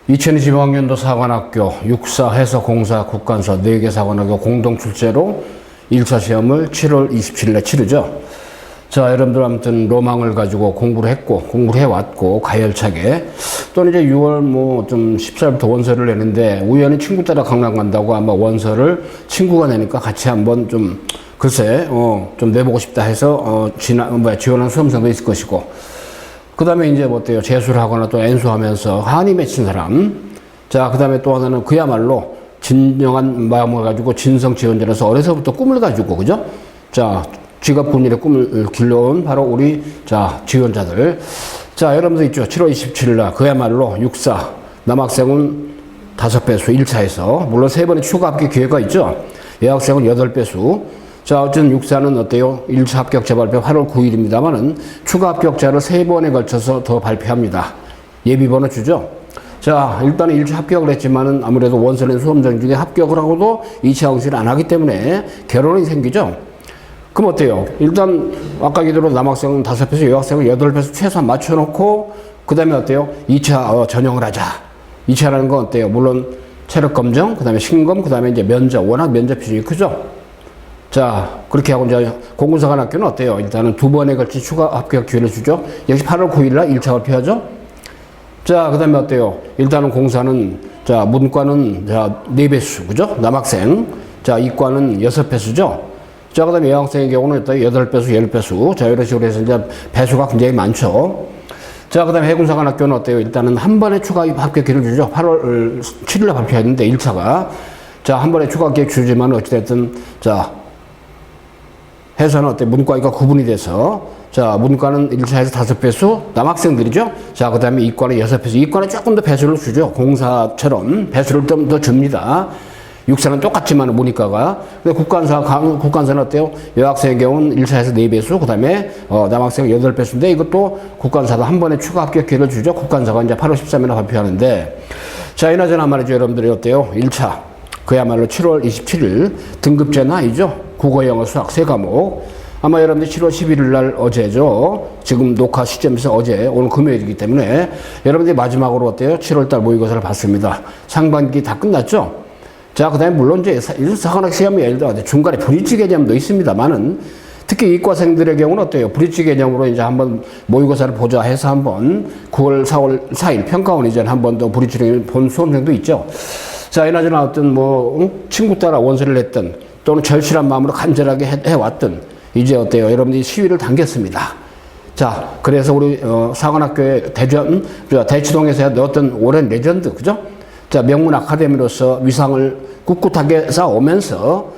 2025학년도 사관학교 육사, 해서, 공사, 국관서 4개 사관학교 공동 출제로 1차 시험을 7월 27일에 치르죠. 자, 여러분들 아무튼 로망을 가지고 공부를 했고, 공부를 해왔고, 가열차게. 또 이제 6월 좀 14일부터 원서를 내는데, 우연히 친구 따라 강남 간다고 아마 원서를 친구가 내니까 같이 한번 좀, 글쎄, 좀 내보고 싶다 해서, 지원한 수험생도 있을 것이고, 그 다음에 이제 뭐 어때요? 재수를 하거나 또 엔수하면서 한이 맺힌 사람. 자, 그 다음에 또 하나는 그야말로 진정한 마음을 가지고 진성지원자라서 어려서부터 꿈을 가지고, 그죠? 자, 직업군인의 꿈을 길러온 바로 우리, 자, 지원자들. 자, 여러분들 있죠? 7월 27일 날 그야말로 육사, 남학생은 5배수 1차에서, 물론 3번의 추가 합격 기회가 있죠? 여학생은 8배수. 자, 어쨌든 육사는 어때요? 1차 합격자 발표 8월 9일입니다만은 추가 합격자를 3번에 걸쳐서 더 발표합니다. 예비번호 주죠? 자, 일단은 1차 합격을 했지만은 아무래도 원서 낸 수험생 중에 합격을 하고도 2차 응시를 안 하기 때문에 결혼이 생기죠? 그럼 어때요? 일단 아까 얘기대로 남학생은 5배수, 여학생은 8배수 최소한 맞춰놓고 그 다음에 어때요? 2차 전형을 하자. 2차라는 건 어때요? 물론 체력 검정, 그 다음에 신검, 그 다음에 이제 면접. 워낙 면접 비중이 크죠? 자, 그렇게 하고 이제 공군사관학교는 어때요? 일단은 2번에 걸친 추가 합격 기회를 주죠. 역시 8월 9일날 1차 발표하죠. 자, 그 다음에 어때요? 일단은 공사는, 자, 문과는, 자, 4배수, 그죠? 남학생. 자, 이과는 6배수죠. 자, 그 다음에 여학생의 경우는 어때요? 8배수, 10배수. 자, 이런 식으로 해서 이제 배수가 굉장히 많죠. 자, 그 다음에 해군사관학교는 어때요? 일단은 한 번에 추가 합격 기회를 주죠. 8월 7일날 발표했는데, 1차가. 자, 한 번에 추가 합격 주지만 어찌됐든, 자, 해서는 어때? 문과가 구분이 돼서, 자, 문과는 1차에서 5배수, 남학생들이죠? 자, 그 다음에 이과는 6배수. 이과는 조금 더 배수를 주죠. 공사처럼 배수를 좀 더 줍니다. 육사는 똑같지만, 문이과가. 근데 국관사는 어때요? 여학생의 경우는 1차에서 4배수, 그 다음에, 남학생 8배수인데, 이것도 국관사도 한 번에 추가 합격 기회를 주죠. 국관사가 이제 8월 13일에 발표하는데, 자, 이나저나 말이죠. 여러분들이 어때요? 1차. 그야말로 7월 27일 등급제 나이죠. 국어, 영어, 수학 3과목. 아마 여러분들 7월 11일 날 어제죠. 지금 녹화 시점에서 어제, 오늘 금요일이기 때문에 여러분들이 마지막으로 어때요? 7월 달 모의고사를 봤습니다. 상반기 다 끝났죠. 자, 그 다음에 물론 이제 사관학 시험이 예를 들어 중간에 브릿지 개념도 있습니다만은 특히 이과생들의 경우는 어때요? 브릿지 개념으로 이제 한번 모의고사를 보자 해서 한번 9월, 4월 4일 평가원 이전 한번 더 브릿지를 본 수험생도 있죠. 자, 이나저나 어떤 친구 따라 원서를 냈던 또는 절실한 마음으로 간절하게 해왔던 이제 어때요? 여러분들이 시위를 당겼습니다. 자, 그래서 우리 사관학교의 대치동에서 어떤 오랜 레전드, 그죠? 자, 명문 아카데미로서 위상을 꿋꿋하게 쌓아오면서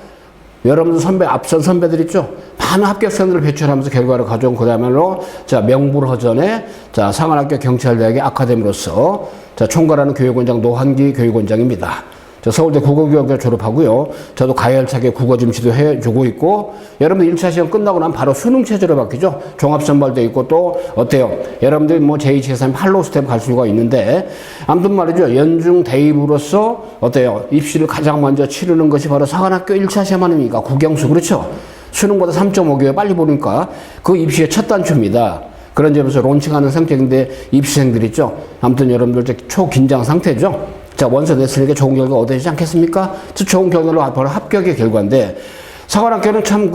여러분들 앞선 선배들 있죠? 많은 합격생들을 배출하면서 결과를 가져온 그야말로 자, 명불허전의 자, 사관학교 경찰대학의 아카데미로서 자, 총괄하는 교육원장 노한기 교육원장입니다. 저 서울대 국어교육과 졸업하고요. 저도 가열차게 국어 좀 지도해주고 있고, 여러분들 1차 시험 끝나고 나면 바로 수능 체제로 바뀌죠. 종합선발도 있고 또 어때요? 여러분들 제2, 제3, 할로우 스텝 갈 수가 있는데, 아무튼 말이죠. 연중 대입으로서 어때요? 입시를 가장 먼저 치르는 것이 바로 사관학교 1차 시험 아닙니까? 국영수, 그렇죠? 수능보다 3.5개월 빨리 보니까 그 입시의 첫 단추입니다. 그런 점에서 론칭하는 성격인데 입시생들 있죠. 아무튼 여러분들 초긴장 상태죠. 자, 원서 냈으니까 좋은 결과 얻어지지 않겠습니까? 좋은 결과로 바로 합격의 결과인데, 사관학교는 참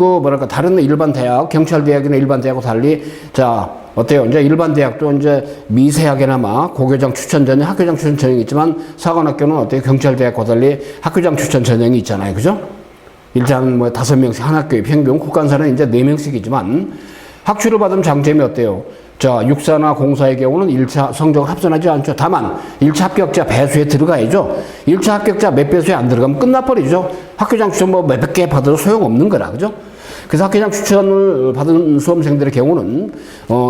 다른 일반 대학, 경찰대학이나 일반 대학과 달리, 자, 어때요? 이제 일반 대학도 이제 미세하게나마 고교장 추천 전형, 학교장 추천 전형이 있지만, 사관학교는 어때요? 경찰대학과 달리 학교장 추천 전형이 있잖아요. 그죠? 일단 5명씩 한 학교의 평균, 국관사는 이제 4명씩이지만, 학추를 받으면 장점이 어때요? 자, 육사나 공사의 경우는 1차 성적을 합산하지 않죠. 다만 1차 합격자 배수에 들어가야죠. 1차 합격자 몇 배수에 안 들어가면 끝나버리죠. 학교장 추천 몇 개 받아도 소용없는 거라, 그죠? 그래서 학교장 추천을 받은 수험생들의 경우는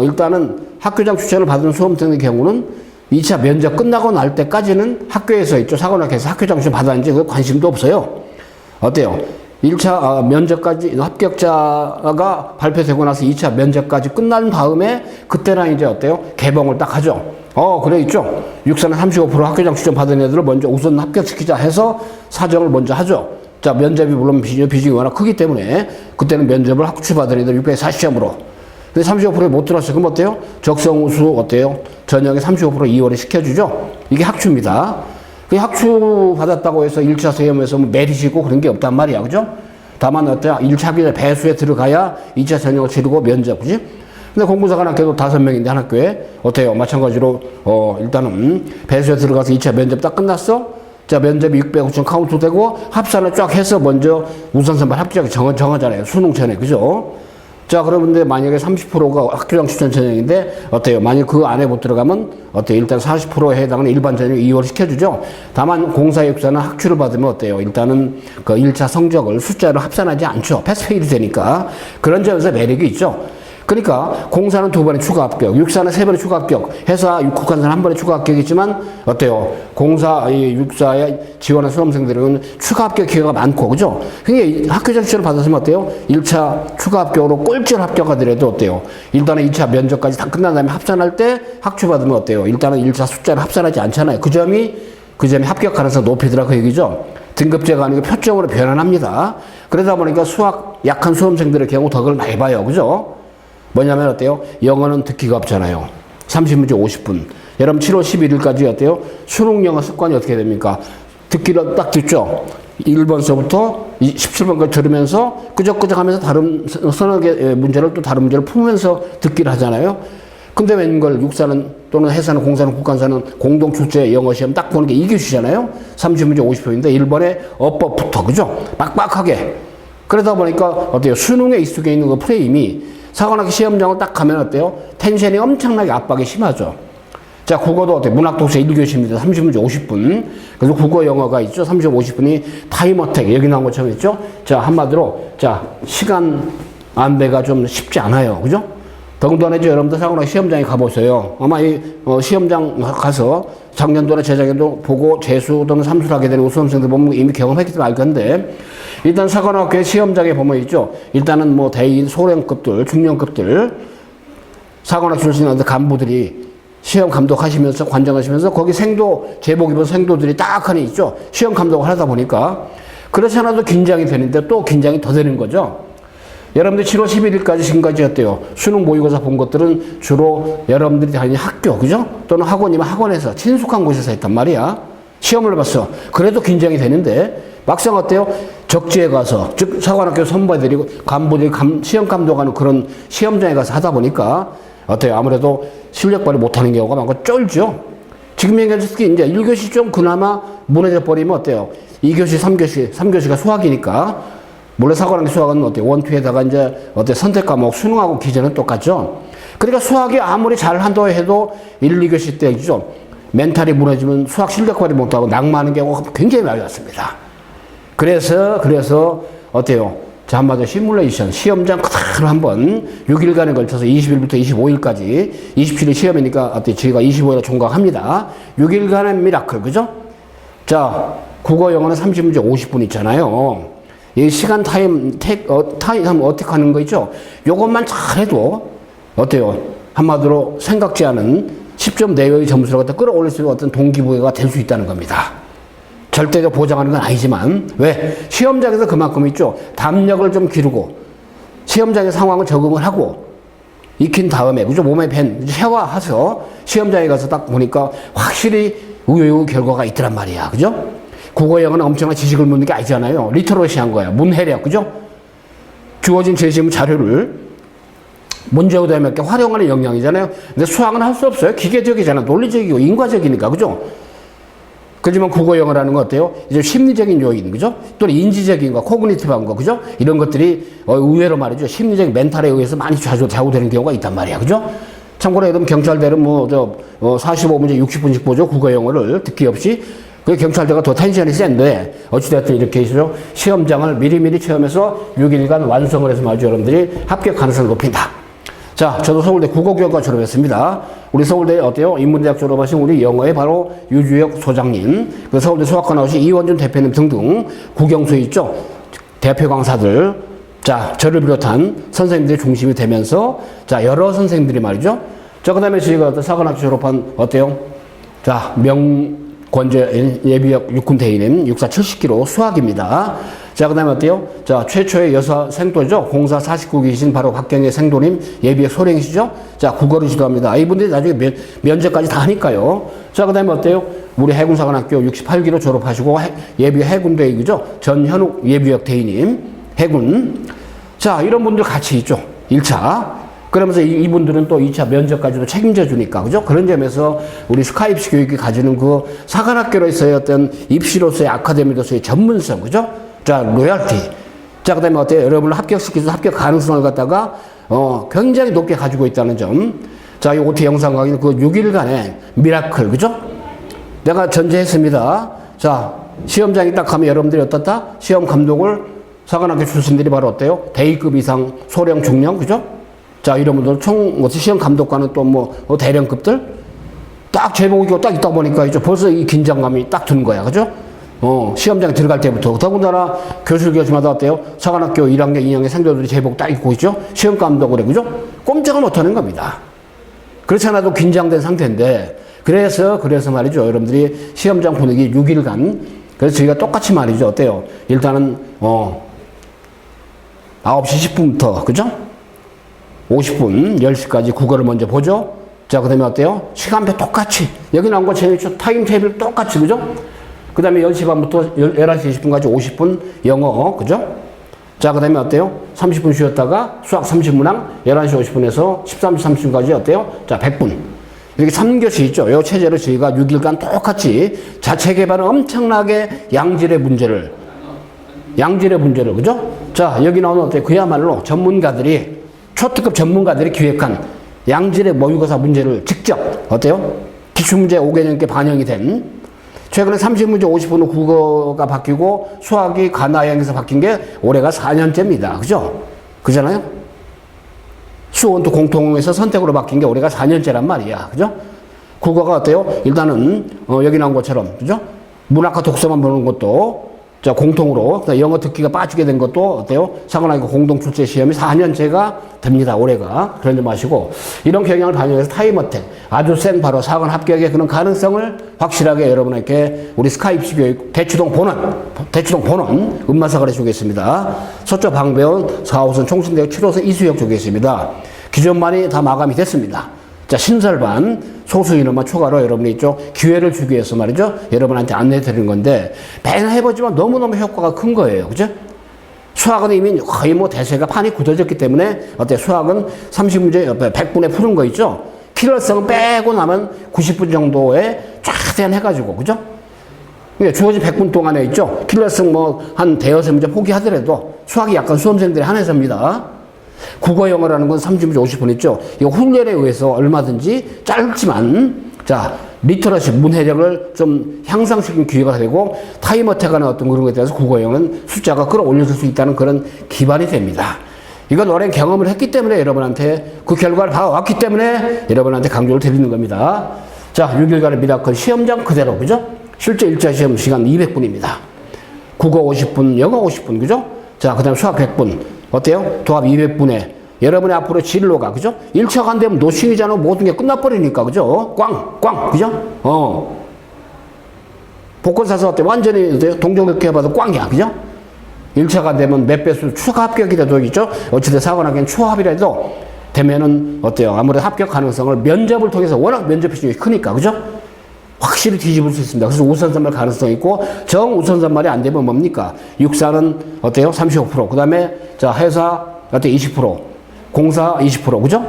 일단은 학교장 추천을 받은 수험생의 경우는 2차 면접 끝나고 날 때까지는 학교에서 있죠. 사관학교에서 학교장 추천 받았는지 그 관심도 없어요. 어때요? 1차 면접까지 합격자가 발표되고 나서 2차 면접까지 끝난 다음에 그때랑 이제 어때요? 개봉을 딱 하죠. 그래 있죠. 육사는 35% 학교장 추천 받은 애들을 먼저 우선 합격시키자 해서 사정을 먼저 하죠. 자, 면접이 물론 비중이 워낙 크기 때문에 그때는 면접을 학추 받은 애들 640시험으로. 근데 35%에 못 들어왔어요. 그럼 어때요? 적성우수 어때요? 전형에 35% 이월에 시켜주죠. 이게 학추입니다. 그 학추 받았다고 해서 1차 시험에서 뭐 메리시고 그런 게 없단 말이야. 그죠? 다만 어때요? 1차 학기에 배수에 들어가야 2차 전형을 치르고 면접, 그지? 근데 공부사관학교도 5명인데 한 학교에 어때요? 마찬가지로 일단은 배수에 들어가서 2차 면접 딱 끝났어. 자, 면접이 600점 카운트 되고 합산을 쫙 해서 먼저 우선선발 합격이 정하잖아요. 수능 전에, 그죠? 자, 그런데 만약에 30%가 학교장 추천 전형인데 어때요? 만약 그 안에 못 들어가면 어때요? 일단 40%에 해당하는 일반 전형 2월 시켜주죠. 다만 공사육사는 학추를 받으면 어때요? 일단은 그 1차 성적을 숫자로 합산하지 않죠. 패스페이드 되니까. 그런 점에서 매력이 있죠. 그러니까 공사는 2번의 추가 합격, 육사는 3번의 추가 합격, 회사 국간사는 1번의 추가 합격이지만 어때요? 공사, 육사에 지원한 수험생들은 추가 합격 기회가 많고, 그죠? 그러니까 학교장 추천을 받았으면 어때요? 1차 추가 합격으로 꼴찌를 합격하더라도 어때요? 일단은 2차 면접까지 다 끝난 다음에 합산할 때 학추 받으면 어때요? 일단은 1차 숫자를 합산하지 않잖아요. 그 점이 합격 가능성을 높이더라 그 얘기죠. 등급제가 아니고 표점으로 변환합니다. 그러다 보니까 수학 약한 수험생들의 경우 덕을 많이 봐요. 그죠? 뭐냐면 어때요? 영어는 듣기가 없잖아요. 30문제 50분. 여러분 7월 11일까지 어때요? 수능 영어 습관이 어떻게 됩니까? 듣기를 딱 듣죠. 1번서부터 17번까지 들으면서 끄적끄적 하면서 다른 서너 개 문제를 또 다른 문제를 풀면서 듣기를 하잖아요. 근데 웬걸 육사는 또는 해사는 공사는 국간사는 공동 출제 영어 시험 딱 보는 게 2교시잖아요. 30문제 50분인데 1번에 어법부터, 그죠? 빡빡하게. 그러다 보니까 어때요? 수능에 익숙해 있는 그 프레임이 사관학교 시험장을 딱 가면 어때요? 텐션이 엄청나게 압박이 심하죠. 자, 국어도 어때요? 문학독서 1교시입니다. 30문제 50분. 그래서 국어 영어가 있죠. 30, 50분이 타임어택. 여기 나온 것처럼 있죠. 자, 한마디로, 자, 시간 안배가 좀 쉽지 않아요. 그죠? 더군다나 이제 여러분들 사관학교 시험장에 가보세요. 아마 시험장 가서 작년도나 재작년도 보고 재수 또는 삼수를 하게 되는 수험생들 보면 이미 경험했기 때문에 알 건데, 일단 사관학교 시험장에 보면 있죠. 일단은 뭐 대인, 소령급들, 중령급들, 사관학 출신 간부들이 시험 감독하시면서 관장하시면서 거기 제복 입은 생도들이 딱하니 있죠. 시험 감독을 하다 보니까 그렇지 않아도 긴장이 되는데 또 긴장이 더 되는 거죠. 여러분들 7월 11일까지 지금까지 어때요? 수능 모의고사 본 것들은 주로 여러분들이 다니는 학교, 그죠? 또는 학원이면 학원에서 친숙한 곳에서 했단 말이야. 시험을 봤어. 그래도 긴장이 되는데 막상 어때요? 적지에 가서, 즉 사관학교 선배들이 간부들이 시험 감독하는 그런 시험장에 가서 하다 보니까 어때요? 아무래도 실력 발휘 못하는 경우가 많고 쫄죠. 지금 얘기하는 특히 이제 1교시 좀 그나마 무너져 버리면 어때요? 2교시, 3교시가 수학이니까 몰래 사관학교 수학은 어때요? 원투에다가 이제 어때 선택 과목 수능하고 기재는 똑같죠. 그러니까 수학이 아무리 잘한다고 해도 1, 2교시 때죠. 멘탈이 무너지면 수학 실력 발휘 못하고 낙마하는 경우가 굉장히 많이 왔습니다. 그래서 어때요? 자, 한마디로 시뮬레이션, 시험장 그대로 한번 6일간에 걸쳐서 20일부터 25일까지 27일 시험이니까 어때요? 저희가 25일에 종강합니다. 6일간의 미라클, 그죠? 자, 국어 영어는 30문제 50분 있잖아요. 이 시간 타임 어떻게 하는 거 있죠? 요것만 잘해도 어때요? 한마디로 생각지 않은 10점 내외의 점수를 갖다 끌어올릴 수 있는 어떤 동기부여가 될 수 있다는 겁니다. 절대적 보장하는 건 아니지만 왜? 시험장에서 그만큼 있죠. 담력을 좀 기르고 시험장의 상황을 적응을 하고 익힌 다음에 그죠? 몸에 밴 샤워해서 시험장에 가서 딱 보니까 확실히 의외의 결과가 있더란 말이야. 그죠? 국어 영어는 엄청난 지식을 묻는 게 아니잖아요. 리터러시한 거야. 문해력, 그죠? 주어진 제시문 자료를 문제보다 몇 개 활용하는 역량이잖아요. 근데 수학은 할 수 없어요. 기계적이잖아. 논리적이고 인과적이니까, 그죠? 그렇지만 국어 영어라는 건 어때요? 이제 심리적인 요인, 그죠? 또는 인지적인 거, 코그니티브한 거, 그죠? 이런 것들이 의외로 말이죠. 심리적인 멘탈에 의해서 많이 좌우되는 경우가 있단 말이야, 그죠? 참고로 여러분 경찰대는 45문제 60분씩 보죠. 국어 영어를 듣기 없이. 그 경찰대가 더 텐션이 센데 어찌됐든 이렇게 있죠. 시험장을 미리미리 체험해서 6일간 완성을 해서 말이죠. 여러분들이 합격 가능성을 높인다. 자, 저도 서울대 국어교육과 졸업했습니다. 우리 서울대 어때요? 인문대학 졸업하신 우리 영어의 바로 유주혁 소장님, 그 서울대 수학과 나오신 이원준 대표님 등등 국영수에 있죠. 대표 강사들, 자, 저를 비롯한 선생님들이 중심이 되면서 자, 여러 선생님들이 말이죠. 자, 그 다음에 저희가 사관학교 졸업한 어때요? 자, 권제 예비역 육군 대위님 64 70kg 수학입니다. 자, 그 다음에 어때요? 자, 최초의 여사 생도죠. 공사 49기이신 바로 박경혜 생도님 예비역 소령이시죠. 자, 국어를 지도합니다. 이분들이 나중에 면접까지 다 하니까요. 자, 그 다음에 어때요? 우리 해군사관학교 68기로 졸업하시고 예비역 해군대위죠. 전현욱 예비역 대위님 해군. 자, 이런 분들 같이 있죠. 1차. 그러면서 이분들은 또 2차 면접까지도 책임져 주니까, 그죠? 그런 점에서 우리 스카이입시 교육이 가지는 그 사관학교로서의 어떤 입시로서의 아카데미로서의 전문성, 그죠? 자, 로열티. 자, 그 다음에 어때요? 여러분을 합격시켜서 합격 가능성을 갖다가, 굉장히 높게 가지고 있다는 점. 자, 이 OT 영상 강의는 그 6일간의 미라클, 그죠? 내가 전제했습니다. 자, 시험장에 딱 가면 여러분들이 어떻다? 시험 감독을 사관학교 출신들이 바로 어때요? 대위급 이상, 소령, 중령, 그죠? 자, 이런 분들 시험 감독과는 또 대령급들? 딱 제복이고 딱 있다 보니까 이제 벌써 이 긴장감이 딱 드는 거야. 그죠? 시험장에 들어갈 때부터. 더군다나 교실마다 어때요? 사관학교 1학년, 2학년 생도들이 제복 딱 입고 있죠? 시험 감독을 해. 그죠? 꼼짝을 못 하는 겁니다. 그렇지 않아도 긴장된 상태인데, 그래서 말이죠. 여러분들이 시험장 분위기 6일간, 그래서 저희가 똑같이 말이죠. 어때요? 일단은, 9시 10분부터, 그죠? 50분, 10시까지 국어를 먼저 보죠. 자, 그 다음에 어때요? 시간표 똑같이. 여기 나온 거 타임 테이블 똑같이, 그죠? 그 다음에 10시 반부터 11시 20분까지 50분 영어, 그죠? 자, 그 다음에 어때요? 30분 쉬었다가 수학 30문항 11시 50분에서 13시 30분까지 어때요? 자, 100분. 이렇게 3교시 있죠? 이 체제를 저희가 6일간 똑같이 자체 개발은 엄청나게 양질의 문제를, 그죠? 자, 여기 나오는 어때요? 그야말로 초특급 전문가들이 기획한 양질의 모의고사 문제를 직접 어때요? 기출문제 5개년께 반영이 된 최근에 30문제 50분으로 국어가 바뀌고 수학이 가나형에서 바뀐 게 올해가 4년째입니다. 그죠? 그잖아요? 수원도 공통에서 선택으로 바뀐 게 올해가 4년째란 말이야. 그죠? 국어가 어때요? 일단은 여기 나온 것처럼 그죠? 문학과 독서만 보는 것도 자, 공통으로, 영어 듣기가 빠지게 된 것도 어때요? 사관학교 공동 출제 시험이 4년째가 됩니다, 올해가. 그런 점 아시고, 이런 경향을 반영해서 타임어택, 아주 센 바로 사관 합격의 그런 가능성을 확실하게 여러분에게 우리 스카이입시 교육 대추동 본원, 음마사관에 주겠습니다. 서초 방배원 4호선 총신대교 7호선 이수역 주겠습니다. 기존반이 다 마감이 됐습니다. 자, 신설반 소수 인원만 추가로 여러분이 있죠. 기회를 주기 위해서 말이죠. 여러분한테 안내해 드리는 건데, 매년 해보지만 너무너무 효과가 큰 거예요. 그죠? 수학은 이미 거의 대세가 판이 굳어졌기 때문에, 수학은 30문제 100분에 푸는 거 있죠? 킬러성은 빼고 나면 90분 정도에 최대한 해가지고, 그죠? 주어진 100분 동안에 있죠? 킬러성 한 대여섯 문제 포기하더라도 수학이 약간 수험생들이 한해서입니다. 국어 영어라는 건 30문제 50분 있죠. 이거 훈련에 의해서 얼마든지 짧지만, 자, 리터러시, 문해력을 좀 향상시키는 기회가 되고, 타임어택하는 어떤 그런 것에 대해서 국어 영어는 숫자가 끌어올려줄 수 있다는 그런 기반이 됩니다. 이건 오랜 경험을 했기 때문에 여러분한테 그 결과를 봐왔기 때문에 여러분한테 강조를 드리는 겁니다. 자, 6일간의 미라클 시험장 그대로, 그죠? 실제 1차 시험 시간 200분입니다. 국어 50분, 영어 50분, 그죠? 자, 그 다음에 수학 100분. 어때요? 도합 200분에 여러분의 앞으로 진로가, 그죠? 1차가 안 되면 노싱이잖아. 모든 게 끝나버리니까, 그죠? 꽝, 그죠? 복권 사서 어때? 완전히 동종격해 봐도 꽝이야, 그죠? 1차가 안 되면 몇 배수 추가 합격이라도 있죠? 어찌됐든 사관학교는 초합이라도 되면은 어때요? 아무래도 합격 가능성을 면접을 통해서 워낙 면접 비중이 크니까, 그죠? 확실히 뒤집을 수 있습니다. 그래서 우선선발 가능성이 있고, 정우선선발이 안 되면 뭡니까? 육사는 어때요? 35%. 그 다음에, 자, 회사, 어때? 20%. 공사 20%. 그죠?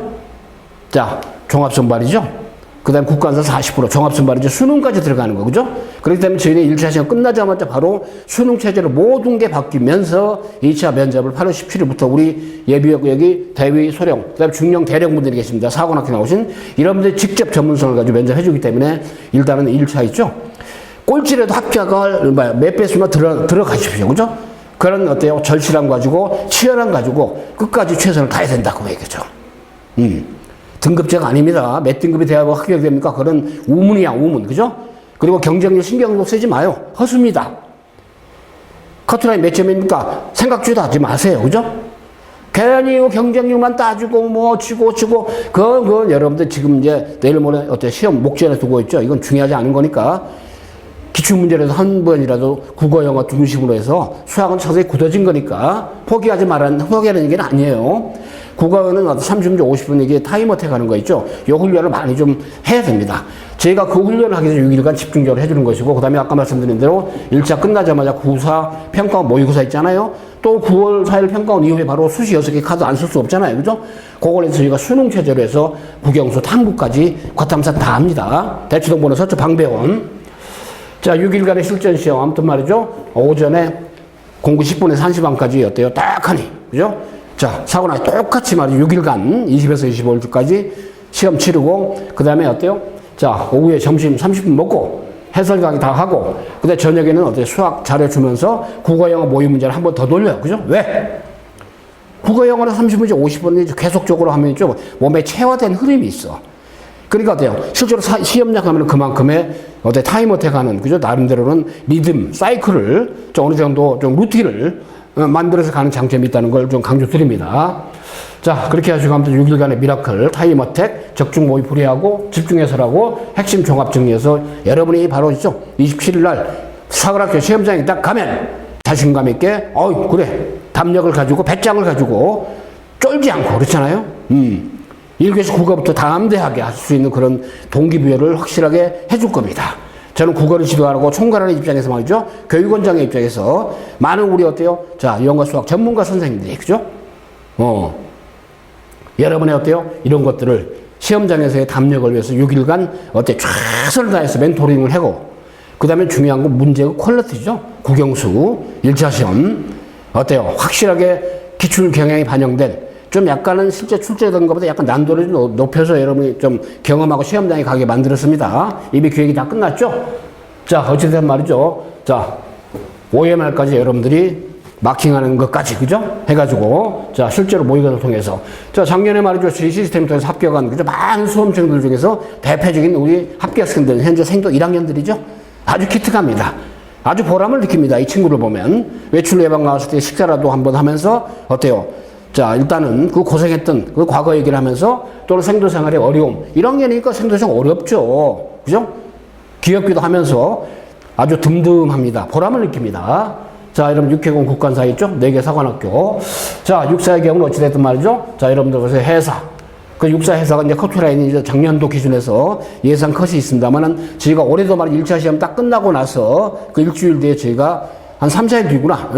자, 종합선발이죠? 그 다음에 국가안사 40%. 종합선발이죠? 수능까지 들어가는 거. 그죠? 그렇기 때문에 저희는 1차 시험 끝나자마자 바로 수능체제로 모든 게 바뀌면서 2차 면접을 8월 17일부터 우리 예비역 여기 대위 소령, 그 다음에 중령 대령분들이 계십니다. 사관학교 나오신 이런 분들이 직접 전문성을 가지고 면접해 주기 때문에 일단은 1차 있죠? 꼴찌라도 합격을 몇 배수나 들어가십시오. 그죠? 그런 어때요? 절실함 가지고, 치열함 가지고 끝까지 최선을 다해야 된다고 얘기죠. 등급제가 아닙니다. 몇 등급이 돼야 합격됩니까? 그런 우문이야, 우문. 그죠? 그리고 경쟁률 신경도 쓰지 마요. 허수입니다. 커트라인 몇 점입니까? 생각지도 하지 마세요. 그죠? 괜히 경쟁률만 따지고 치고 그건 여러분들 지금 이제 내일 모레 시험 목전에 두고 있죠. 이건 중요하지 않은 거니까. 기출문제라도 한 번이라도 국어, 영어 중심으로 해서 수학은 서서히 굳어진 거니까 포기하는 게 아니에요. 국어는 30문제 50분 이게 타임어택 하는 거 있죠. 이 훈련을 많이 좀 해야 됩니다. 저희가 그 훈련을 하기 위해서 6일간 집중적으로 해주는 것이고, 그 다음에 아까 말씀드린 대로 1차 끝나자마자 9사 평가원 모의고사 있잖아요. 또 9월 4일 평가원 이후에 바로 수시 6개 카드 안 쓸 수 없잖아요. 그죠? 그걸 해서 저희가 수능 체제로 해서 국영수, 탐구까지 과탐사 다 합니다. 대치동번호 서초 방배원. 자, 6일간의 실전 시험. 아무튼 말이죠. 오전에 공부 10분에서 1시 반까지 어때요? 딱 하니. 그죠? 자, 사고나 똑같이 말이죠. 6일간 20에서 25일까지 시험 치르고, 그 다음에 어때요? 자, 오후에 점심 30분 먹고, 해설 강의 다 하고, 그 다음에 저녁에는 어때요? 수학 자료 주면서 국어, 영어 모의 문제를 한 번 더 돌려요. 그죠? 왜? 국어, 영어는 30문제 50분 계속적으로 하면 좀 몸에 체화된 흐름이 있어. 그러니까 어때요? 실제로 시험장 하면 그만큼의 타임어택 하는, 그죠? 나름대로는 리듬, 사이클을 좀 어느 정도 좀 루틴을 만들어서 가는 장점이 있다는 걸 좀 강조드립니다. 자, 그렇게 하시고 아무튼 6일간의 미라클, 타임어택, 적중 모의 풀이하고 집중해설하고 핵심 종합 정리해서 여러분이 바로 있죠. 27일날 사관학교 시험장에 딱 가면 자신감 있게, 그래. 담력을 가지고, 배짱을 가지고 쫄지 않고, 그렇잖아요? 1교시 국어부터 담대하게 할 수 있는 그런 동기부여를 확실하게 해줄 겁니다. 저는 국어를 지도하고 총괄하는 입장에서 말이죠. 교육원장의 입장에서 많은 우리 어때요? 자, 영어 수학 전문가 선생님들이, 그죠? 여러분의 어때요? 이런 것들을 시험장에서의 담력을 위해서 6일간 최선을 다해서 멘토링을 하고, 그 다음에 중요한 건 문제의 퀄리티죠. 국영수, 1차 시험. 어때요? 확실하게 기출 경향이 반영된, 좀 약간은 실제 출제된 것보다 약간 난도를 좀 높여서 여러분이 좀 경험하고 시험장에 가게 만들었습니다. 이미 기획이 다 끝났죠? 자, 어찌됐든 말이죠. 자, 5회 말까지 여러분들이 마킹하는 것까지, 그죠? 해가지고, 자, 실제로 모의고사를 통해서. 자, 작년에 말이죠. 저희 시스템 통해서 합격한, 그죠? 많은 수험생들 중에서 대표적인 우리 합격생들, 현재 생도 1학년들이죠? 아주 기특합니다. 아주 보람을 느낍니다. 이 친구를 보면. 외출 예방 나왔을 때 식사라도 한번 하면서, 어때요? 자, 일단은 그 고생했던 그 과거 얘기를 하면서 또는 생도 생활의 어려움. 1학년이니까 생도 생활 어렵죠. 그죠? 귀엽기도 하면서 아주 듬듬합니다. 보람을 느낍니다. 자, 여러분 6회공 국관사 있죠? 4개 사관학교. 자, 육사의 경우는 어찌됐든 말이죠. 자, 여러분들 그래서 해사. 그 육사 해사가 이제 커트라인이 이제 작년도 기준에서 예상 컷이 있습니다만은 저희가 올해도 말이죠. 1차 시험 딱 끝나고 나서 그 일주일 뒤에 저희가 한 3, 4일 뒤구나.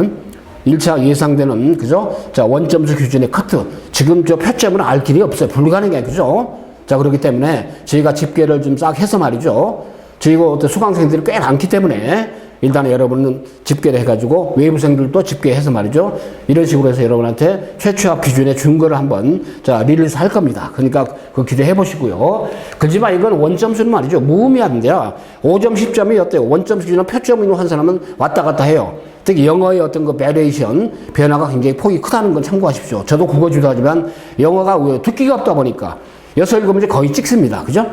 1차 예상되는, 그죠? 자, 원점수 기준의 커트. 지금 저 표점은 알 길이 없어요. 불가능해. 그죠? 자, 그렇기 때문에 저희가 집계를 좀 싹 해서 말이죠. 저희가 수강생들이 꽤 많기 때문에 일단 여러분은 집계를 해가지고 외부생들도 집계해서 말이죠. 이런 식으로 해서 여러분한테 최초합 기준의 준거를 한번 자, 리리즈 할 겁니다. 그러니까 그 기대해 보시고요. 그지만 이건 원점수는 말이죠. 무의미한데요. 5점, 10점이 어때요? 원점 기준은 표점으로 한 사람은 왔다 갔다 해요. 특히 영어의 어떤 그 베리에이션, 변화가 굉장히 폭이 크다는 건 참고하십시오. 저도 국어 주도하지만 영어가 듣기가 없다 보니까 6, 7문제 거의 찍습니다. 그죠?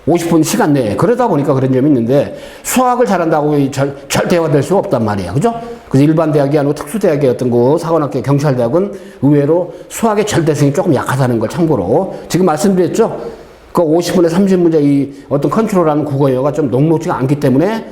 50분 시간 내에. 그러다 보니까 그런 점이 있는데 수학을 잘한다고 절대화가 될 수가 없단 말이에요. 그죠? 그래서 일반 대학이 아니고 특수대학의 어떤 그 사관학교 경찰대학은 의외로 수학의 절대성이 조금 약하다는 걸 참고로 지금 말씀드렸죠? 그 50분에 30문제 이 어떤 컨트롤하는 국어여가 좀 녹록지가 않기 때문에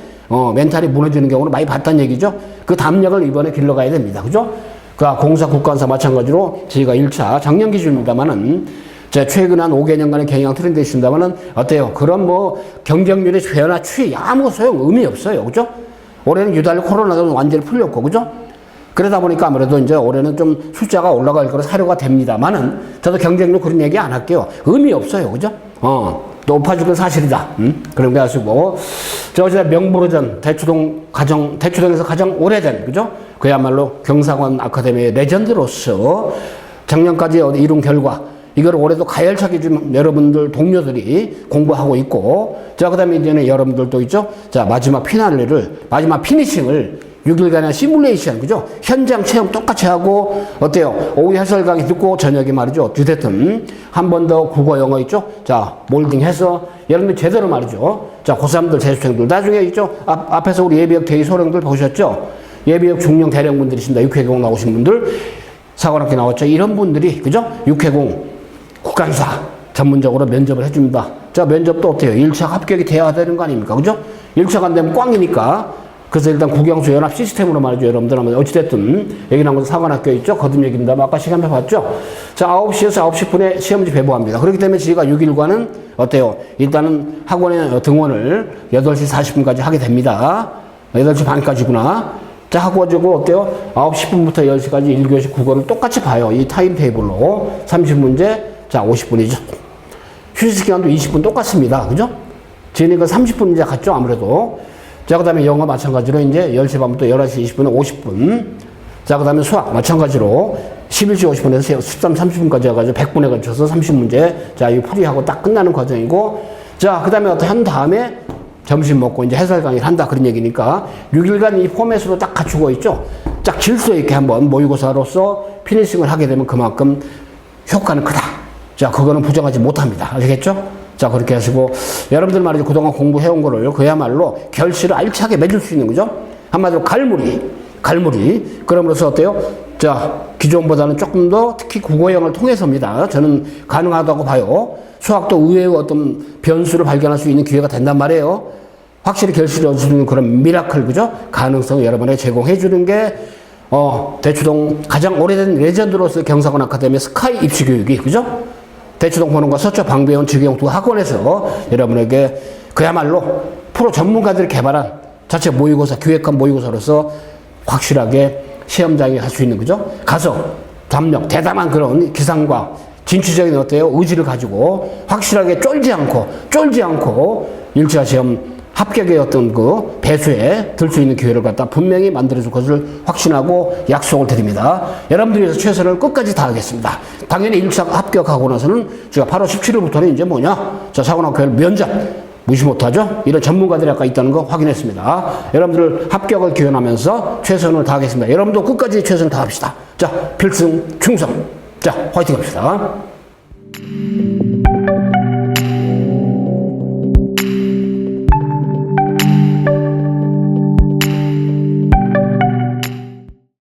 멘탈이 무너지는 경우는 많이 봤다는 얘기죠. 그 담력을 이번에 길러가야 됩니다. 그죠? 그 공사 국관사 마찬가지로 저희가 1차 작년 기준입니다만은 제가 최근 한 5개년간의 경영 트렌드 있습니다만은 어때요? 그런 뭐 경쟁률의 변화 추이 아무 소용 의미 없어요. 그죠? 올해는 유달리 코로나도 완전히 풀렸고, 그죠? 그러다 보니까 아무래도 이제 올해는 좀 숫자가 올라갈 거로 사료가 됩니다만은 저도 경쟁률 그런 얘기 안 할게요. 의미 없어요. 그죠? 높아지는 사실이다. 그런 거 하시고. 저 어제 명보르전 대추동에서 가장 오래된, 그죠? 그야말로 경상원 아카데미의 레전드로서 작년까지 이룬 결과, 이걸 올해도 가열차게 좀 여러분들 동료들이 공부하고 있고, 자, 그 다음에 이제는 여러분들도 있죠? 자, 마지막 피니싱을 6일간의 시뮬레이션, 그죠? 현장 체험 똑같이 하고, 어때요? 오후 해설 강의 듣고 저녁에 말이죠. 어찌됐든 한 번 더 국어, 영어 있죠? 자, 몰딩해서 여러분들 제대로 말이죠. 자, 고3들, 재수생들. 나중에 있죠? 앞에서 우리 예비역 대위 소령들 보셨죠? 예비역 중령 대령분들이십니다. 6회공 나오신 분들. 사관학교 나왔죠? 이런 분들이, 그죠? 6회공 국간사 전문적으로 면접을 해줍니다. 자, 면접도 어때요? 1차 합격이 돼야 되는 거 아닙니까? 그죠? 1차가 안 되면 꽝이니까. 그래서 일단 국영수 연합 시스템으로 말이죠. 여러분들 한번 어찌됐든 여기 나온 것은 사관학교 있죠. 거듭 얘기입니다. 아까 시간표 봤죠. 자, 9시에서 9시 분에 시험지 배부합니다. 그렇기 때문에 저희가 6일과는 어때요? 일단은 학원에 등원을 8시 40분까지 하게 됩니다. 8시 반까지구나. 자, 하고 가지고 어때요? 9시 10분부터 10시까지 1교시 국어를 똑같이 봐요. 이 타임테이블로. 30문제, 자, 50분이죠. 휴식 시간도 20분 똑같습니다. 그죠? 저희는 그 30분 문제 같죠? 아무래도. 자, 그 다음에 영어 마찬가지로 이제 10시 반부터 11시 20분에 50분. 자, 그 다음에 수학 마찬가지로 11시 50분에서 13, 30분까지 해가지고 100분에 걸쳐서 30문제. 자, 이 풀이하고 딱 끝나는 과정이고. 자, 그 다음에 한 다음에 점심 먹고 이제 해설 강의를 한다. 그런 얘기니까 6일간 이 포맷으로 딱 갖추고 있죠. 딱 질서 있게 한번 모의고사로서 피니싱을 하게 되면 그만큼 효과는 크다. 자, 그거는 부정하지 못합니다. 아시겠죠? 자, 그렇게 하시고, 여러분들 말이죠. 그동안 공부해온 거를 그야말로 결실을 알차게 맺을 수 있는 거죠. 한마디로 갈무리. 그러므로서 어때요? 자, 기존보다는 조금 더 특히 국어형을 통해서입니다. 저는 가능하다고 봐요. 수학도 의외의 어떤 변수를 발견할 수 있는 기회가 된단 말이에요. 확실히 결실을 얻을 수 있는 그런 미라클, 그죠? 가능성을 여러분에게 제공해 주는 게, 대추동 가장 오래된 레전드로서 경사관 아카데미 스카이 입시 교육이, 그죠? 대추동 보는과 서초 방배원 직영 두 학원에서 여러분에게 그야말로 프로 전문가들이 개발한 자체 모의고사, 기획한 모의고사로서 확실하게 시험장에 갈 수 있는 거죠. 가서 담력, 대담한 그런 기상과 진취적인 어때요? 의지를 가지고 확실하게 쫄지 않고 1차 시험 합격의 어떤 그 배수에 들 수 있는 기회를 갖다 분명히 만들어줄 것을 확신하고 약속을 드립니다. 여러분들 위해서 최선을 끝까지 다하겠습니다. 당연히 1차 합격하고 나서는 제가 8월 17일부터는 이제 뭐냐? 자, 사관학교 면접 무시 못하죠? 이런 전문가들이 아까 있다는 거 확인했습니다. 여러분들 합격을 기원하면서 최선을 다하겠습니다. 여러분도 끝까지 최선을 다합시다. 자, 필승 충성. 자, 화이팅 합시다.